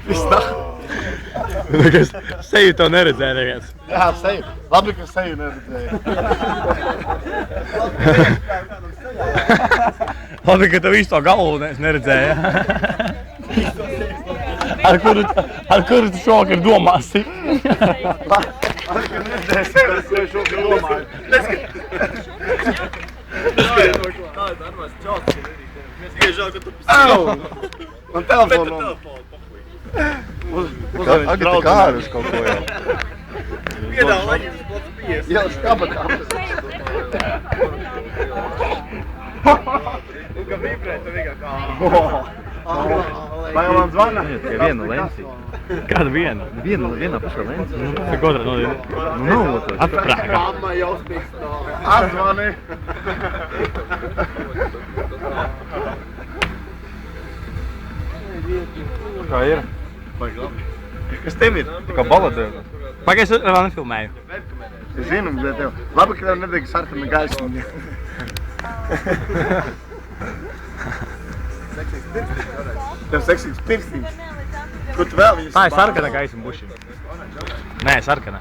Viss tā. Seju to neredzēja neviens. Jā, seju. Labi, ka seju neredzēju. Labi, ka tev visu to galvu neredzēja. Ar kuru tu šovakar domāsi? Labi, ka neredzēsi, ar ko šovakar domāju. Man telefonu. Agri tā kā ārus kaut ko jau. Piedāvā, lai jums būtu pies. Jā, skabatā. Un ka vibrē, tu vienkār kā. Vai man zvana? Tikai viena lensi. Kāda viena? Viena pašā lensi. Cik otrā no viena? Nu nav otrs. Atprāga. Mamma jau spīkstā. Atzvani. Kā ir? Kas tev ir? Tā kā baladē. Pagaid, es vēl nefilmēju. Es zinu, bet tev. Labi, ka tev nedeg sarkana gaismiņa. Tev seksīgs pirkstīs. Kur tu vēl viņas? Tā ir sarkana gaisma buši. Nē, sarkana.